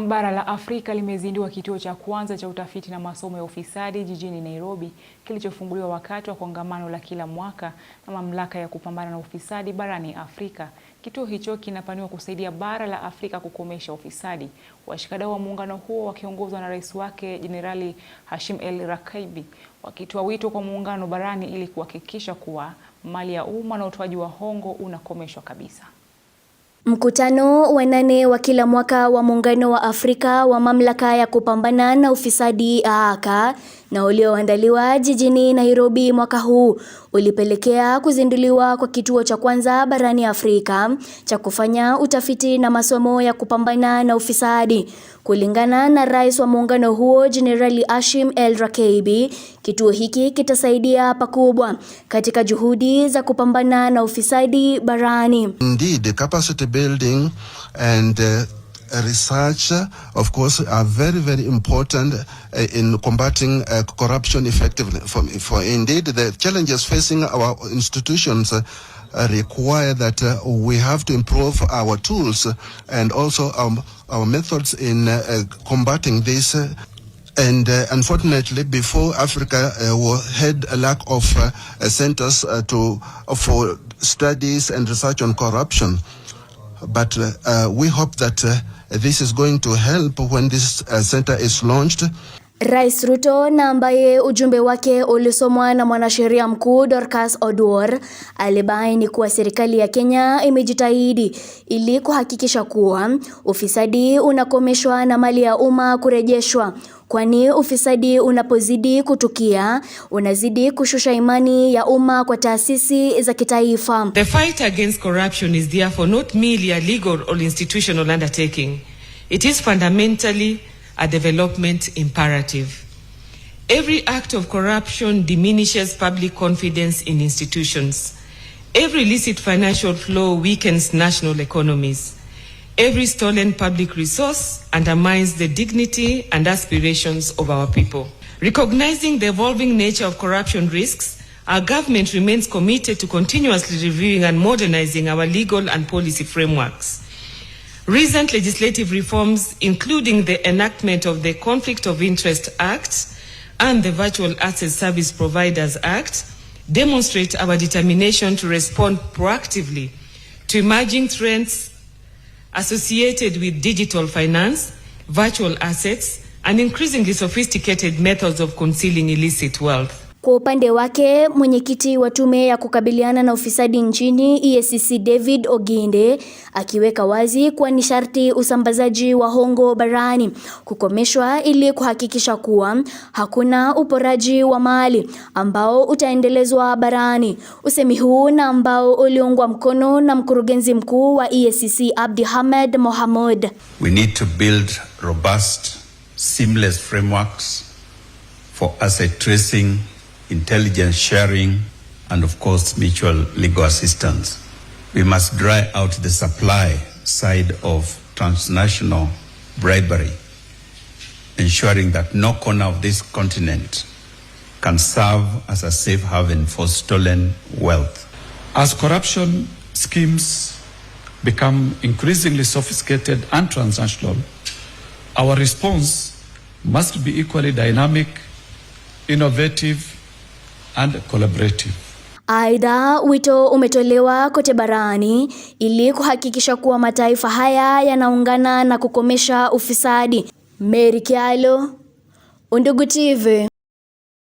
Bara la Afrika limezindua kituo cha kwanza cha utafiti na masomo ya ufisadi jijini Nairobi, kilichofunguliwa wakati wa kongamano la kila mwaka na mamlaka ya kupambana na ufisadi barani Afrika. Kituo hicho kinapaniwa kusaidia bara la Afrika kukomesha ufisadi. Washikadau wa muungano huo wakiongozwa na rais wake Jenerali Hashim El Rakabi wakitoa wito kwa muungano barani ili kuhakikisha kuwa mali ya umma na utoaji wa hongo unakomeshwa kabisa. Mkutano wa 8 wa kila mwaka wa Muungano wa Afrika wa mamlaka ya kupambana na ufisadi AAK na ulioandaliwa jijini Nairobi mwaka huu ulipelekea kuzinduliwa kwa kituo cha kwanza barani Afrika cha kufanya utafiti na masomo ya kupambana na ufisadi. Kulingana na rais wa muungano huo Jenerali Hashim El Rakabi, kituo hiki kitasaidia pakubwa katika juhudi za kupambana na ufisadi barani. Indeed, the capacity building and research, of course, are very, very important in combating corruption effectively. For indeed, the challenges facing our institutions require that we have to improve our tools and also our methods in combating this. And unfortunately, before Africa had a lack of centers for studies and research on corruption. But we hope that this is going to help when this center is launched. Rais Ruto, na ambaye ujumbe wake ulisomwa na mwanasheria mkuu Dorcas Oduor, alibaini kuwa serikali ya Kenya imejitahidi ili kuhakikisha kuwa ufisadi unakomeshwa na mali ya umma kurejeshwa, kwani ufisadi unapozidi kutukia unazidi kushusha imani ya umma kwa taasisi za kitaifa. The fight against corruption is therefore not merely a legal or institutional undertaking. It is fundamentally a development imperative. Every act of corruption diminishes public confidence in institutions. Every illicit financial flow weakens national economies. Every stolen public resource undermines the dignity and aspirations of our people. Recognizing the evolving nature of corruption risks, our government remains committed to continuously reviewing and modernizing our legal and policy frameworks. Recent legislative reforms, including the enactment of the Conflict of Interest Act and the Virtual Asset Service Providers Act, demonstrate our determination to respond proactively to emerging trends associated with digital finance, virtual assets, and increasingly sophisticated methods of concealing illicit wealth. Kwa upande wake, mwenyekiti wa tume ya kukabiliana na ufisadi nchini EACC David Oginde akiweka wazi kuwa ni sharti usambazaji wa hongo barani kukomeshwa ili kuhakikisha kuwa hakuna uporaji wa mali ambao utaendelezwa barani. Usemi huu na ambao uliungwa mkono na mkurugenzi mkuu wa EACC Abdihamed Mohamud. We need to build robust, seamless frameworks for asset tracing, intelligence sharing, and of course mutual legal assistance. We must dry out the supply side of transnational bribery, ensuring that no corner of this continent can serve as a safe haven for stolen wealth. As corruption schemes become increasingly sophisticated and transnational, our response must be equally dynamic, innovative, and collaborative. Aidha, wito umetolewa kote barani ili kuhakikisha kuwa mataifa haya yanaungana na kukomesha ufisadi. Mary Kialo, Undugu TV.